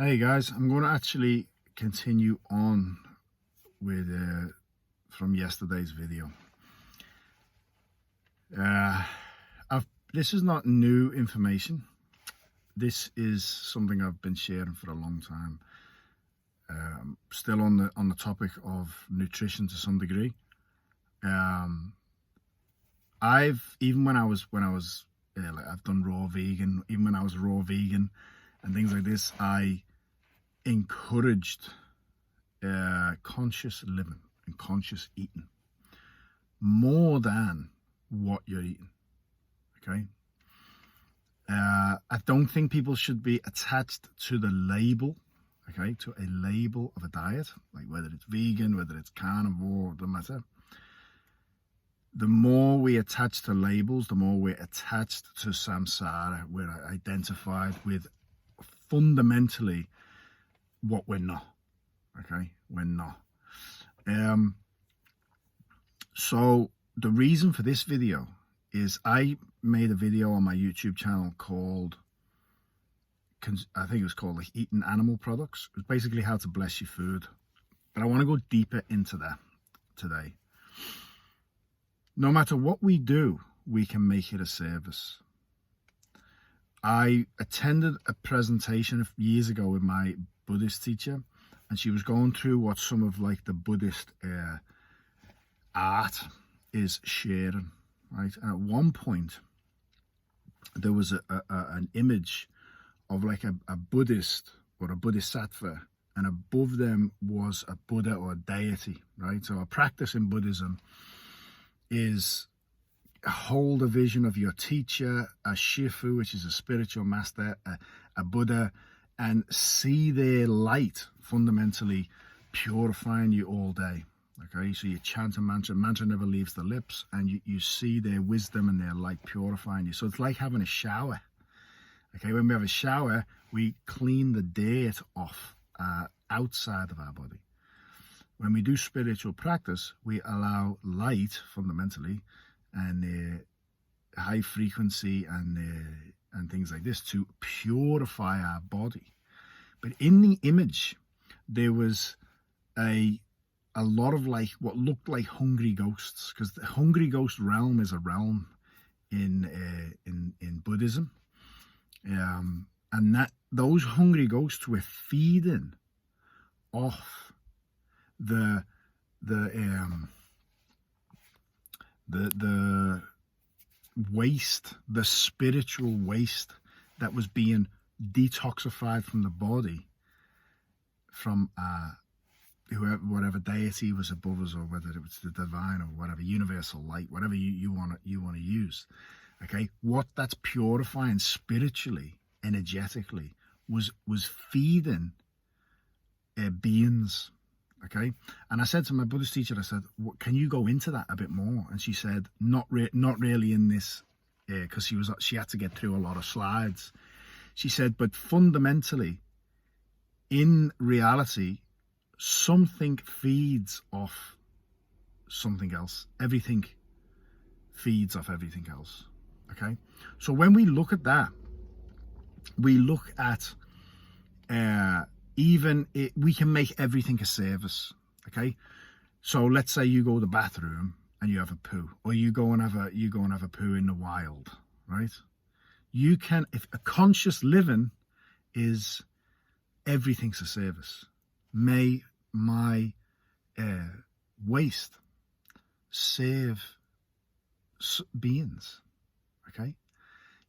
Hey guys, I'm going to actually continue on with from yesterday's video. This is not new information. This is something I've been sharing for a long time. Still on the topic of nutrition to some degree. Even when I was I've done raw vegan. Even when I was raw vegan and things like this, I encouraged conscious living and conscious eating more than what you're eating. Okay. I don't think people should be attached to the label, okay, to a label of a diet, like whether it's vegan, whether it's carnivore, doesn't matter. The more we attach to labels, the more we're attached to samsara. We're identified with fundamentally what we're not. Okay, we're not. So the reason for this video is I made a video on my YouTube channel called, I think it was called like Eating Animal Products. It was basically how to bless your food. But I want to go deeper into that today. No matter what we do, we can make it a service. I attended a presentation years ago with my Buddhist teacher, and she was going through what some of like the Buddhist art is sharing, right? And at one point, there was an image of like a Buddhist or a Bodhisattva, and above them was a Buddha or a deity, right? So a practice in Buddhism is hold a vision of your teacher, a Shifu, which is a spiritual master, a Buddha, and see their light fundamentally purifying you all day. Okay, so you chant a mantra never leaves the lips, and you see their wisdom and their light purifying you. So it's like having a shower. Okay, when we have a shower, we clean the dirt off outside of our body. When we do spiritual practice, we allow light fundamentally and high frequency and things like this to purify our body. But in the image, there was a lot of like what looked like hungry ghosts, because the hungry ghost realm is a realm in Buddhism, and that those hungry ghosts were feeding off the waste, the spiritual waste that was being detoxified from the body from whatever deity was above us, or whether it was the divine or whatever universal light, whatever you want to use. Okay, what that's purifying spiritually, energetically, was feeding beings. Okay, and I said to my Buddhist teacher, I said, can you go into that a bit more? And she said, not really in this, because she had to get through a lot of slides. She said, but fundamentally, in reality, something feeds off something else. Everything feeds off everything else. Okay, so when we look at that, we look at we can make everything a service. Okay, so let's say you go to the bathroom and you have a poo, or you go and have a poo in the wild, right? You can, if a conscious living is everything's a service. May my waste serve beings. Okay,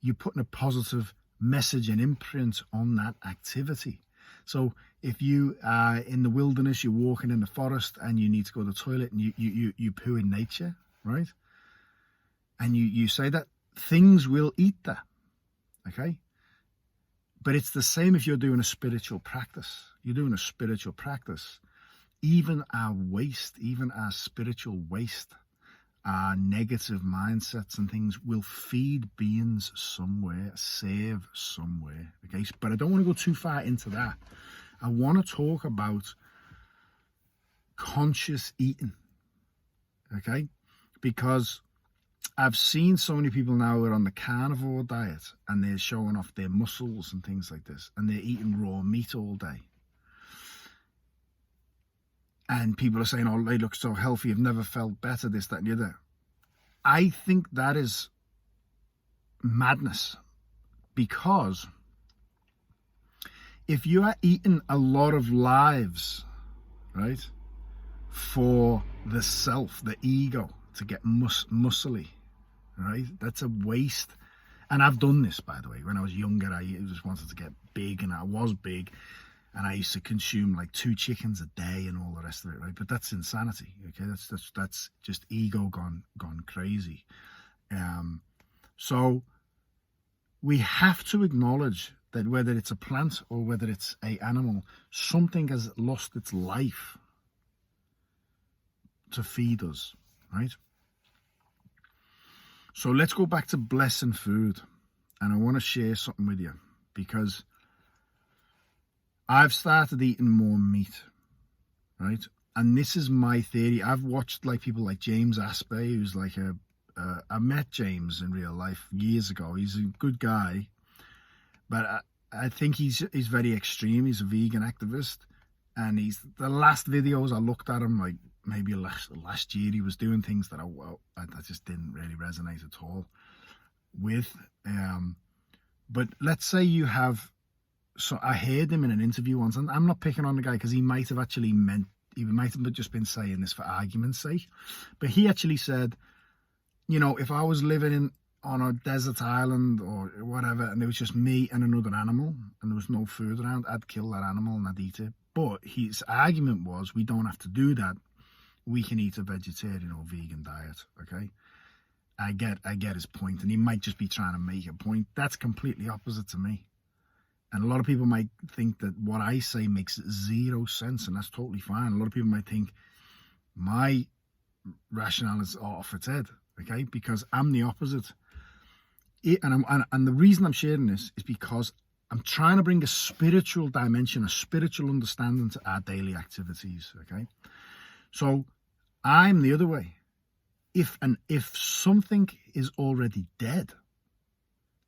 you're putting a positive message and imprint on that activity. So if you are in the wilderness, you're walking in the forest and you need to go to the toilet, and you poo in nature, right? And you say that things will eat that, okay? But it's the same if you're doing a spiritual practice. You're doing a spiritual practice. Even our waste, even our spiritual waste, our negative mindsets and things will feed beings somewhere, serve somewhere. Okay, but I don't want to go too far into that. I want to talk about conscious eating. Okay, because I've seen so many people now who are on the carnivore diet and they're showing off their muscles and things like this, and they're eating raw meat all day. And people are saying, oh, they look so healthy, I've never felt better, this, that, and the other. I think that is madness, because if you are eating a lot of lives, right, for the self, the ego, to get muscly, right, that's a waste. And I've done this, by the way. When I was younger, I just wanted to get big, and I was big, and I used to consume like 2 chickens a day and all the rest of it, right? But that's insanity, okay? That's just ego gone crazy. So we have to acknowledge that whether it's a plant or whether it's an animal, something has lost its life to feed us, right? So let's go back to blessing food. And I want to share something with you, because I've started eating more meat, right? And this is my theory. I've watched like people like James Asprey, who's like I met James in real life years ago. He's a good guy, but I think he's very extreme. He's a vegan activist, and the last videos I looked at him, like maybe last year, he was doing things that I just didn't really resonate at all with. But let's say you have. So I heard him in an interview once, and I'm not picking on the guy, because he might have just been saying this for argument's sake, but he actually said, you know, if I was living on a desert island or whatever, and there was just me and another animal, and there was no food around, I'd kill that animal and I'd eat it. But his argument was, we don't have to do that. We can eat a vegetarian or vegan diet, okay? I get his point, and he might just be trying to make a point. That's completely opposite to me. And a lot of people might think that what I say makes zero sense, and that's totally fine. A lot of people might think my rationale is off its head, okay? Because I'm the opposite. And the reason I'm sharing this is because I'm trying to bring a spiritual dimension, a spiritual understanding to our daily activities, okay? So I'm the other way. If something is already dead,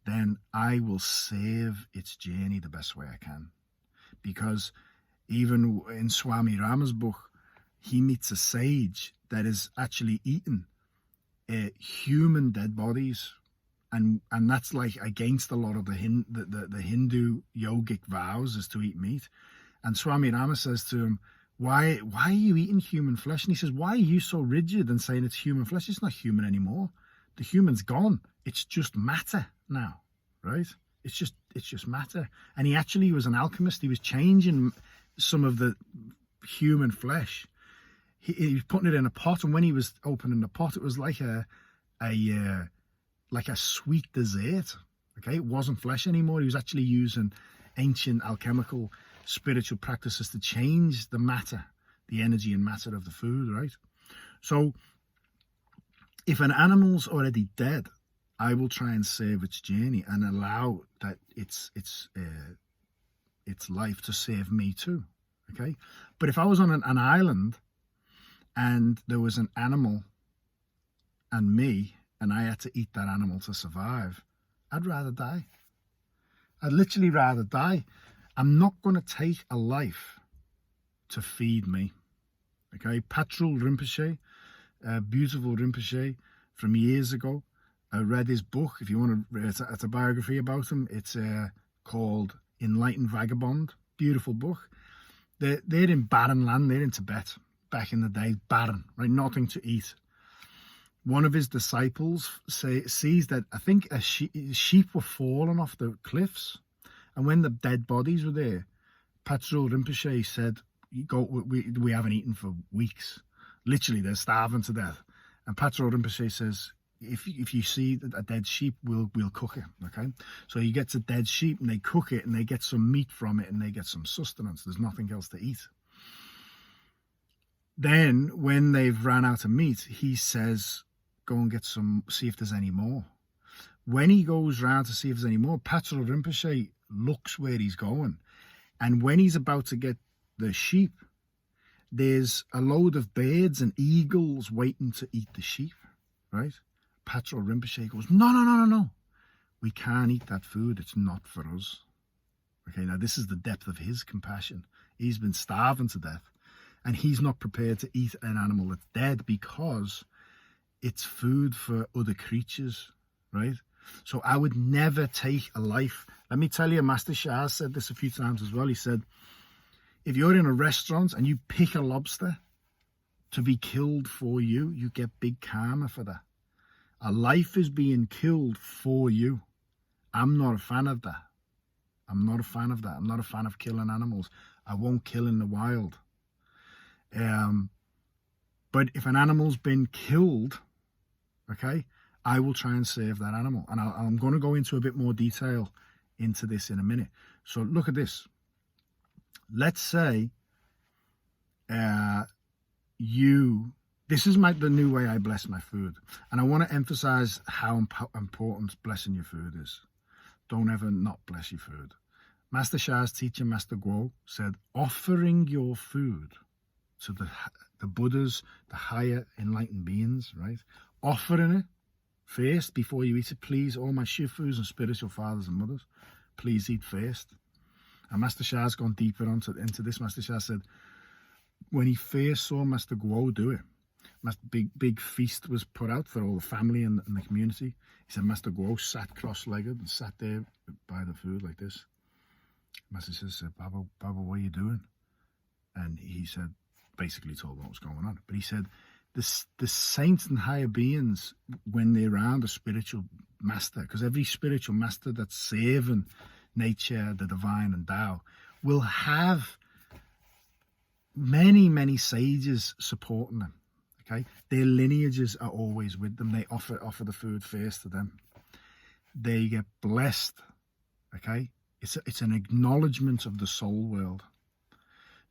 then I will save its journey the best way I can. Because even in Swami Rama's book, he meets a sage that is actually eating human dead bodies. And that's like against a lot of the Hindu yogic vows, is to eat meat. And Swami Rama says to him, why are you eating human flesh? And he says, why are you so rigid and saying it's human flesh? It's not human anymore. The human's gone. It's just matter now, right? It's just matter. And he actually was an alchemist. He was changing some of the human flesh. He was putting it in a pot, and when he was opening the pot, it was like a sweet dessert. Okay, it wasn't flesh anymore. He was actually using ancient alchemical spiritual practices to change the matter, the energy and matter of the food, right? So if an animal's already dead, I will try and save its journey and allow that its life to save me too, okay? But if I was on an island and there was an animal and me, and I had to eat that animal to survive, I'd rather die. I'd literally rather die. I'm not going to take a life to feed me, okay? Petrol Rinpoche, beautiful Rinpoche from years ago. I read his book. If you want to, it's a biography about him. It's called Enlightened Vagabond. Beautiful book. They're in barren land. They're in Tibet back in the day. Barren, right? Nothing to eat. One of his disciples sees that, I think, sheep were falling off the cliffs, and when the dead bodies were there, Petrol Rinpoche said, we haven't eaten for weeks. Literally, they're starving to death. And Petrol Rinpoche says, if you see a dead sheep, we'll cook it, okay? So he gets a dead sheep, and they cook it, and they get some meat from it, and they get some sustenance. There's nothing else to eat. Then, when they've ran out of meat, he says, go and get some, see if there's any more. When he goes round to see if there's any more, Petrol Rinpoche looks where he's going. And when he's about to get the sheep, there's a load of birds and eagles waiting to eat the sheep, right? Petrol Rinpoche goes, no. We can't eat that food. It's not for us. Okay, now this is the depth of his compassion. He's been starving to death, and he's not prepared to eat an animal that's dead because it's food for other creatures, right? So I would never take a life. Let me tell you, Master Shah said this a few times as well. He said, if you're in a restaurant and you pick a lobster to be killed for you, you get big karma for that. A life is being killed for you. I'm not a fan of that. I'm not a fan of that. I'm not a fan of killing animals. I won't kill in the wild. But if an animal's been killed, okay, I will try and save that animal. And I'm going to go into a bit more detail into this in a minute. So look at this. Let's say this is the new way I bless my food. And I want to emphasize how important blessing your food is. Don't ever not bless your food. Master Shah's teacher, Master Guo, said, offering your food to the Buddhas, the higher enlightened beings, right? Offering it first before you eat it. Please, all my shifus and spiritual fathers and mothers, please eat first. And Master Shah's gone deeper into this. Master Shah said, when he first saw Master Guo do it, big feast was put out for all the family and the community. He said Master Guo sat cross-legged and sat there by the food like this. Master Shah said, Baba, what are you doing? And he said, basically told him what was going on. But he said, the saints and higher beings, when they're around a spiritual master, because every spiritual master that's serving nature, the divine and Tao, will have many sages supporting them. Okay, their lineages are always with them. They offer the food first to them. They get blessed. Okay, it's an acknowledgement of the soul world.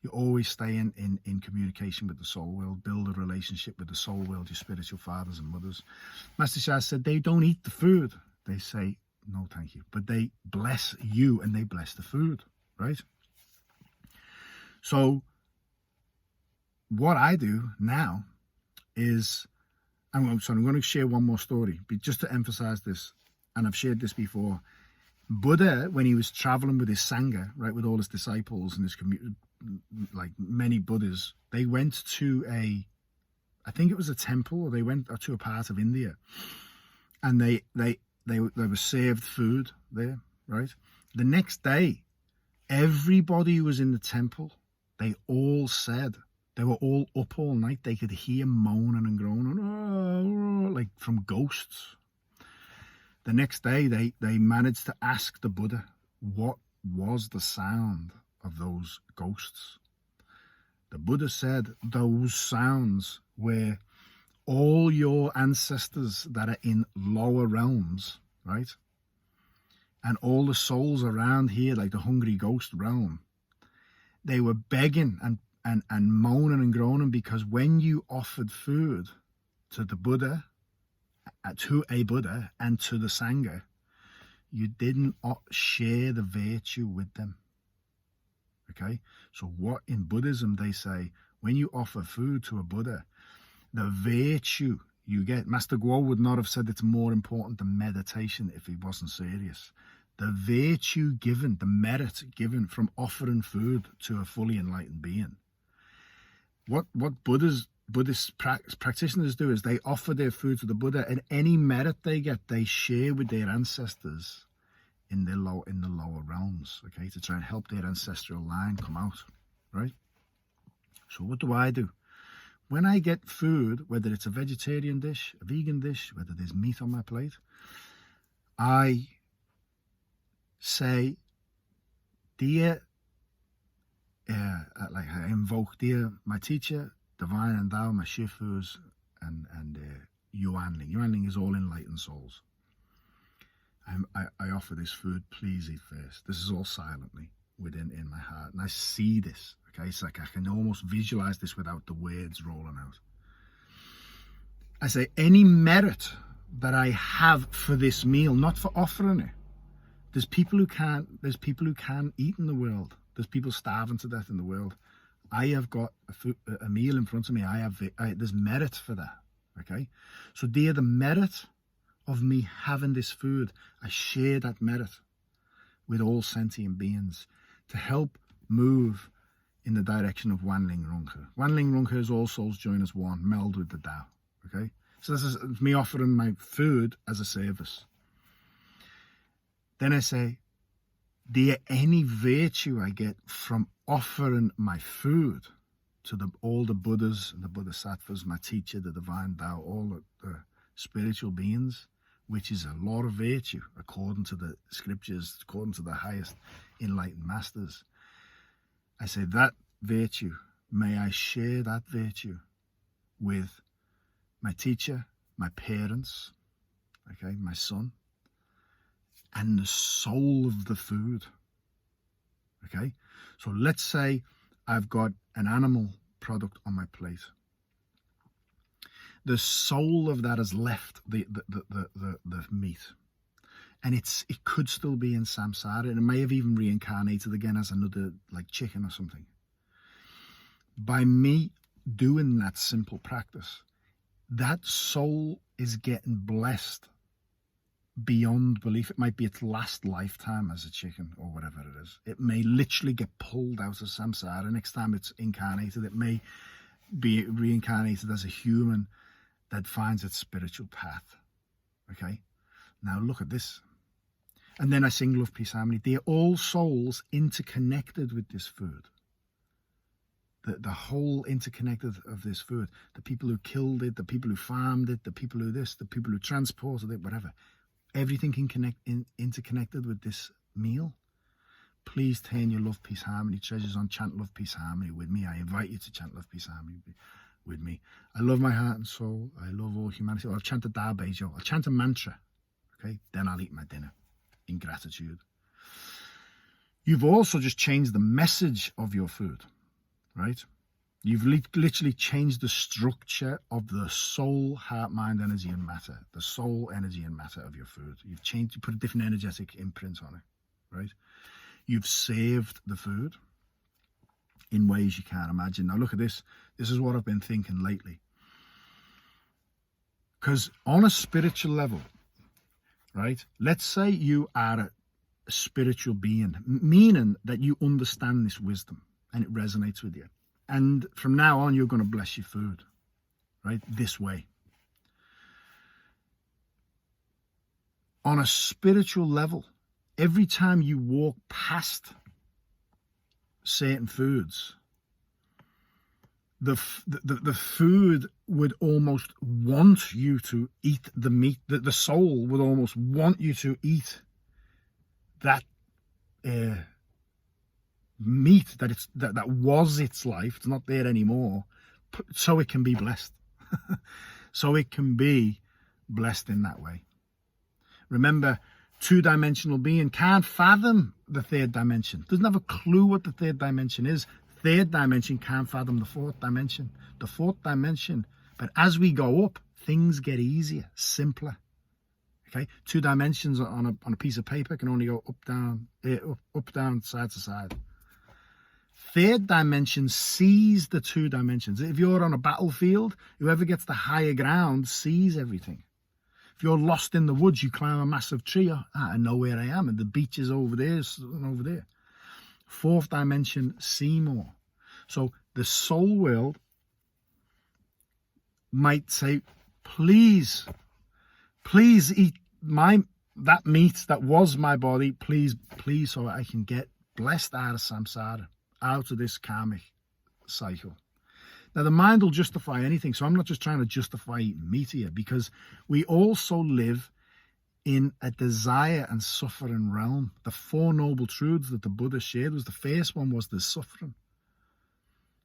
You always stay in communication with the soul world, build a relationship with the soul world, your spiritual fathers and mothers. Master Shah said they don't eat the food. They say, no, thank you. But they bless you and they bless the food, right? So what I do now is, I'm going to share one more story, but just to emphasize this, and I've shared this before. Buddha, when he was traveling with his Sangha, right, with all his disciples and his community, like many Buddhas, they went to I think it was a temple, or they went to a part of India, and they were served food there, right? The next day, everybody who was in the temple, they all said, they were all up all night. They could hear moaning and groaning, like from ghosts. The next day, they managed to ask the Buddha, what was the sound of those ghosts? The Buddha said, those sounds were all your ancestors that are in lower realms, right? And all the souls around here, like the hungry ghost realm, they were begging and moaning and groaning because when you offered food to the Buddha, to a Buddha and to the Sangha, you didn't share the virtue with them. Okay? So what in Buddhism they say, when you offer food to a Buddha, the virtue you get, Master Guo would not have said it's more important than meditation if he wasn't serious. The virtue given, the merit given from offering food to a fully enlightened being. What Buddhist practitioners do is they offer their food to the Buddha, and any merit they get, they share with their ancestors in the lower realms, okay, to try and help their ancestral line come out, right? So what do? When I get food, whether it's a vegetarian dish, a vegan dish, whether there's meat on my plate, I say, dear, I invoke, dear my teacher, divine and Tao, my shifus, and Yuanling. Yuanling is all enlightened souls. I offer this food, please eat first. This is all silently in my heart. And I see this, okay? It's like I can almost visualize this without the words rolling out. I say, any merit that I have for this meal, not for offering it. There's people who can't eat in the world. There's people starving to death in the world. I have got a meal in front of me. There's merit for that, okay? So dear, the merit of me having this food, I share that merit with all sentient beings to help move in the direction of Wanling Runke. Wanling Runke is all souls join as one, meld with the Tao. Okay? So this is me offering my food as a service. Then I say, any virtue I get from offering my food to all the Buddhas and the Bodhisattvas, my teacher, the divine Tao, all the spiritual beings, which is a lot of virtue according to the scriptures, according to the highest enlightened masters. I say that virtue, may I share that virtue with my teacher, my parents, okay, my son, and the soul of the food. Okay, so let's say I've got an animal product on my plate. The soul of that has left the meat, and it could still be in samsara, and it may have even reincarnated again as another, like, chicken or something. By me doing that simple practice, that soul is getting blessed beyond belief. It might be its last lifetime as a chicken or whatever it is. It may literally get pulled out of samsara. Next time it's incarnated, it may be reincarnated as a human that finds its spiritual path. Okay? Now look at this. And then I sing Love, Peace, Harmony. They're all souls interconnected with this food. The whole interconnected of this food. The people who killed it, the people who farmed it, the people who this, the people who transported it, whatever. Everything interconnected with this meal. Please turn your Love, Peace, Harmony treasures on. Chant Love, Peace, Harmony with me. I invite you to chant Love, Peace, Harmony with me. I love my heart and soul. I love all humanity. I'll chant a Da Beijo. I'll chant a mantra. Okay? Then I'll eat my dinner in gratitude. You've also just changed the message of your food, right? You've literally changed the structure of the soul, heart, mind, energy, and matter. The soul, energy, and matter of your food. You put a different energetic imprint on it, right? You've saved the food in ways you can't imagine. Now look at this. This is what I've been thinking lately. Because on a spiritual level, right? Let's say you are a spiritual being, meaning that you understand this wisdom and it resonates with you. And from now on, you're going to bless your food, right? This way. On a spiritual level, every time you walk past certain foods, the food would almost want you to eat the meat. The soul would almost want you to eat that meat that was its life. It's not there anymore, so it can be blessed. So it can be blessed in that way. Remember, two-dimensional being can't fathom the third dimension. Doesn't have a clue what the third dimension is. Third dimension can't fathom the fourth dimension. The fourth dimension. But as we go up, things get easier, simpler. Okay, 2 dimensions on a piece of paper can only go up, down, side to side. Third dimension sees the 2 dimensions. If you're on a battlefield, whoever gets the higher ground sees everything. If you're lost in the woods, you climb a massive tree. I know where I am, and the beach is over there and over there. Fourth dimension, see more. So the soul world might say, please eat that meat that was my body, please, so I can get blessed out of samsara, out of this karmic cycle. Now, the mind will justify anything, so I'm not just trying to justify eating meat here, because we also live in a desire and suffering realm. The 4 noble truths that the Buddha shared was, the first one was the suffering.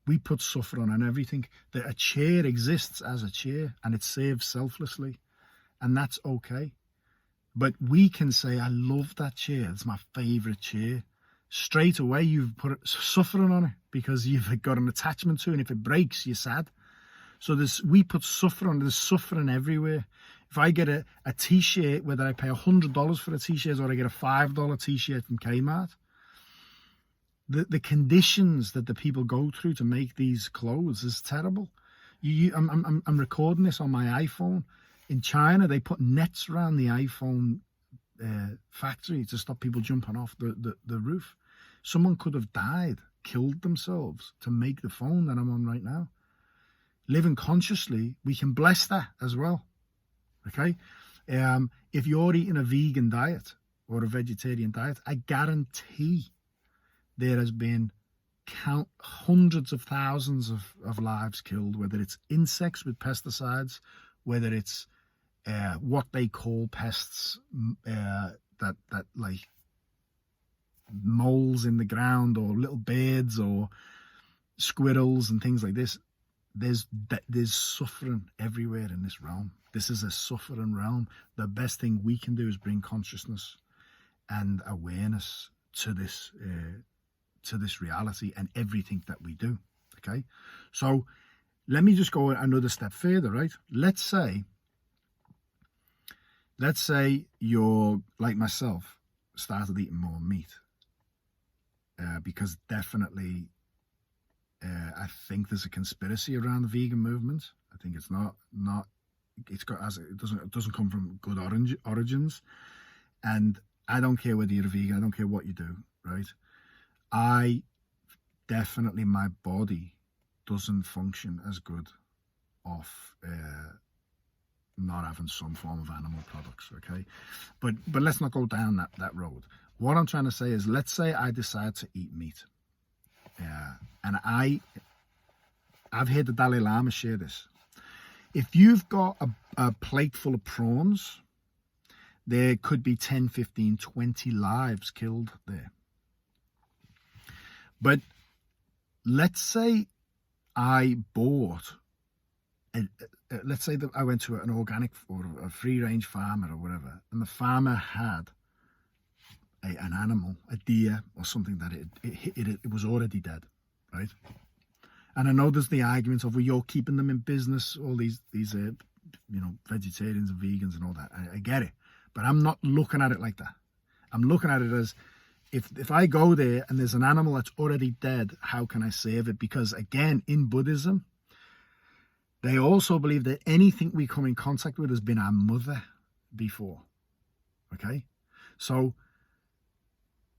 We put suffering on everything. That a chair exists as a chair, and it serves selflessly, and that's okay. But we can say, I love that chair. It's my favorite chair. Straight away, you've put suffering on it because you've got an attachment to it, and if it breaks, you're sad. So we put suffering. There's suffering everywhere. If I get a t-shirt, whether I pay $100 for a t-shirt or I get a $5 t-shirt from Kmart, the conditions that the people go through to make these clothes is terrible. I'm recording this on my iPhone. In China, they put nets around the iPhone factory to stop people jumping off the roof. Someone could have died, killed themselves to make the phone that I'm on right now. Living consciously, we can bless that as well. Okay? If you're eating a vegan diet or a vegetarian diet, I guarantee there has been hundreds of thousands of lives killed, whether it's insects with pesticides, whether it's what they call pests that like moles in the ground, or little birds or squirrels and things like this. There's suffering everywhere in this realm. This is a suffering realm. The best thing we can do is bring consciousness and awareness to this reality and everything that we do. Okay, so let me just go another step further. Right? Let's say you're like myself, started eating more meat, because definitely I think there's a conspiracy around the vegan movement. I think it's not it doesn't come from good origins, and I don't care whether you're a vegan, I don't care what you do, right? I definitely, my body doesn't function as good off not having some form of animal products, okay? But let's not go down that road. What I'm trying to say is, let's say I decide to eat meat. And I've heard the Dalai Lama share this. If you've got a plate full of prawns, there could be 10, 15, 20 lives killed there. But let's say I bought, let's say that I went to an organic or a free-range farmer or whatever, and the farmer had an animal, a deer or something, that it was already dead, right? And I know there's the argument of, well, you're keeping them in business, all these vegetarians and vegans and all that. I get it, but I'm not looking at it like that. I'm looking at it as, if I go there and there's an animal that's already dead, how can I save it? Because again, in Buddhism, they also believe that anything we come in contact with has been our mother before. Okay? So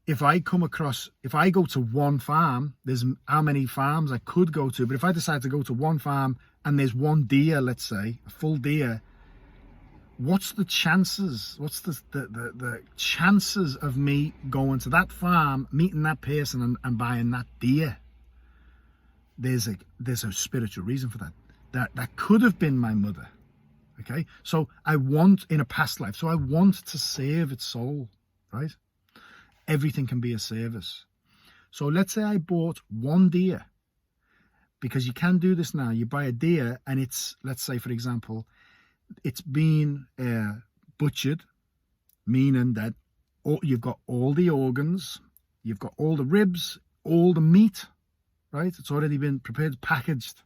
if I go to one farm, there's how many farms I could go to, but if I decide to go to one farm and there's one deer, let's say, a full deer, what's the chances? What's the chances of me going to that farm, meeting that person and buying that deer? There's a spiritual reason for that. That could have been my mother. Okay? So I want, in a past life, so I want to save its soul, right? Everything can be a service. So let's say I bought one deer, because you can do this now. You buy a deer and it's, let's say, for example, it's been butchered, meaning that you've got all the organs, you've got all the ribs, all the meat, right? It's already been prepared, packaged,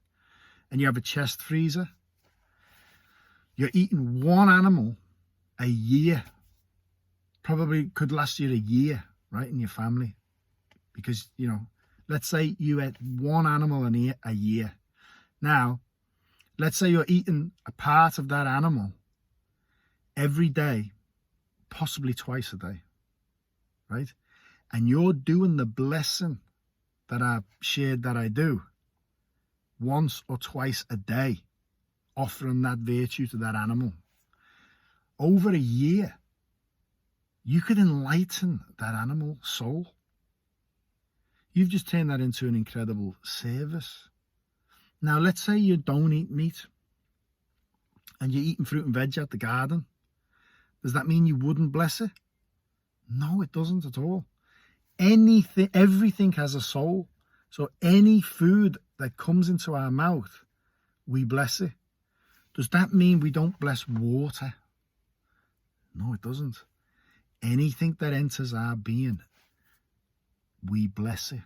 and you have a chest freezer. You're eating one animal a year. Probably could last you a year, right, in your family. Because, let's say you ate one animal a year. Now, let's say you're eating a part of that animal every day, possibly twice a day, right? And you're doing the blessing that I've shared that I do once or twice a day, offering that virtue to that animal. Over a year, you could enlighten that animal soul. You've just turned that into an incredible service. Now, let's say you don't eat meat and you're eating fruit and veg out the garden. Does that mean you wouldn't bless it? No, it doesn't at all. Everything has a soul. So any food that comes into our mouth, we bless it. Does that mean we don't bless water? No, it doesn't. Anything that enters our being, we bless it.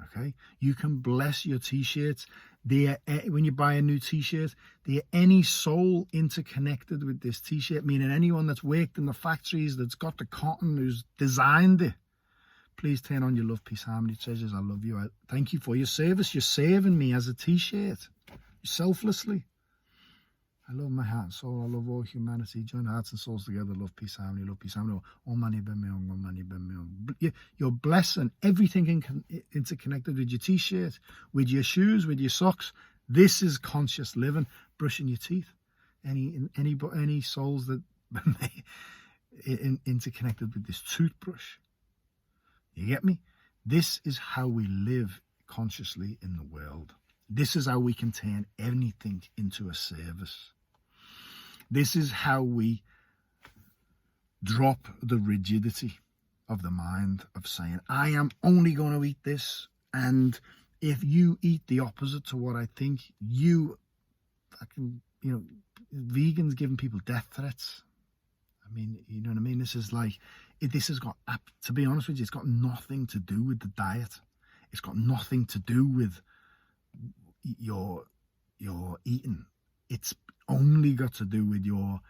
Okay? You can bless your t-shirts. When you buy a new t-shirt, there any soul interconnected with this t-shirt, meaning anyone that's worked in the factories, that's got the cotton, who's designed it. Please turn on your love, peace, harmony, treasures. I love you. I thank you for your service. You're saving me as a t-shirt, selflessly. I love my heart and soul. I love all humanity. Join hearts and souls together. Love, peace, harmony. Love, peace, harmony. Om mani padme hum. Om mani padme hum. You're blessed, and everything interconnected with your t-shirt, with your shoes, with your socks. This is conscious living. Brushing your teeth. Any souls that interconnected with this toothbrush. You get me? This is how we live consciously in the world. This is how we can turn anything into a service. This is how we drop the rigidity of the mind of saying, I am only going to eat this, and if you eat the opposite to what I think, you fucking, vegans giving people death threats. I mean, you know what I mean? This is like, this has got, to be honest with you, it's got nothing to do with the diet. It's got nothing to do with your eating. It's only got to do with your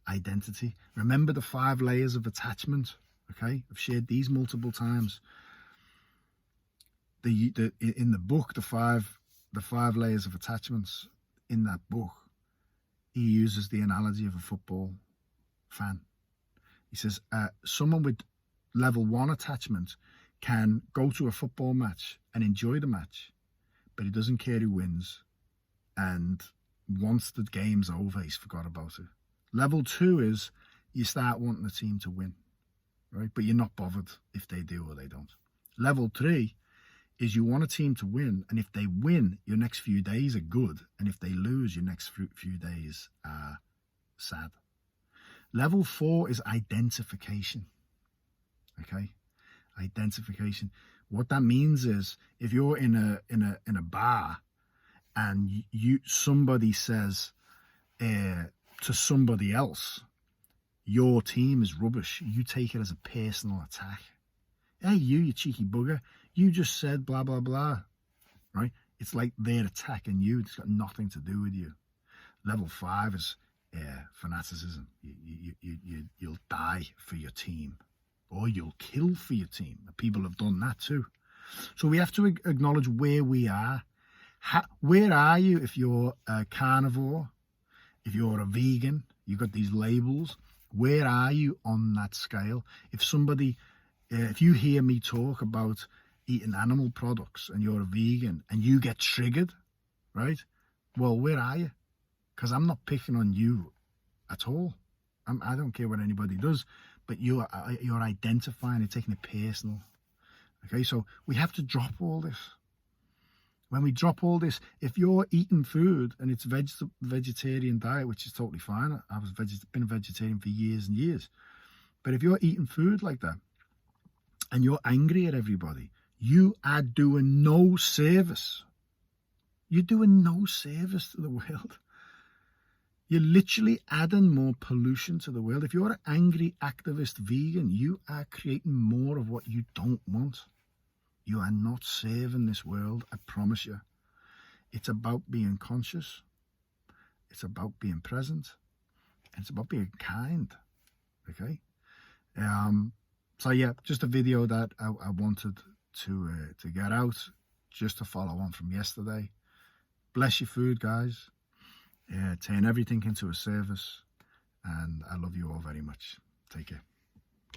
identity. Remember the 5 layers of attachment. Okay, I've shared these multiple times. In the book, the five layers of attachments. In that book, he uses the analogy of a football fan. He says someone with level 1 attachment can go to a football match and enjoy the match, but he doesn't care who wins, and once the game's over, he's forgot about it. Level 2 is you start wanting the team to win, right? But you're not bothered if they do or they don't. Level 3 is you want a team to win, and if they win, your next few days are good, and if they lose, your next few days are sad. Level 4 is identification. Okay, identification. What that means is if you're in a bar and somebody says to somebody else, your team is rubbish, you take it as a personal attack. Hey, you cheeky bugger, you just said blah, blah, blah, right? It's like they're attacking you. It's got nothing to do with you. Level 5 is fanaticism. You'll die for your team, or you'll kill for your team. People have done that too. So we have to acknowledge where we are. Where are you if you're a carnivore? If you're a vegan, you've got these labels. Where are you on that scale? If you hear me talk about eating animal products and you're a vegan and you get triggered, right? Well, where are you? Because I'm not picking on you at all. I don't care what anybody does, but you're identifying and taking it personal. Okay, so we have to drop all this. When we drop all this, if you're eating food and it's vegetarian diet, which is totally fine. I've been a vegetarian for years and years. But if you're eating food like that and you're angry at everybody, you are doing no service. You're doing no service to the world. You're literally adding more pollution to the world. If you're an angry activist vegan, you are creating more of what you don't want. You are not serving this world, I promise you. It's about being conscious. It's about being present. And it's about being kind. Okay? So yeah, just a video that I wanted to get out, just to follow on from yesterday. Bless your food, guys. Turn everything into a service. And I love you all very much. Take care.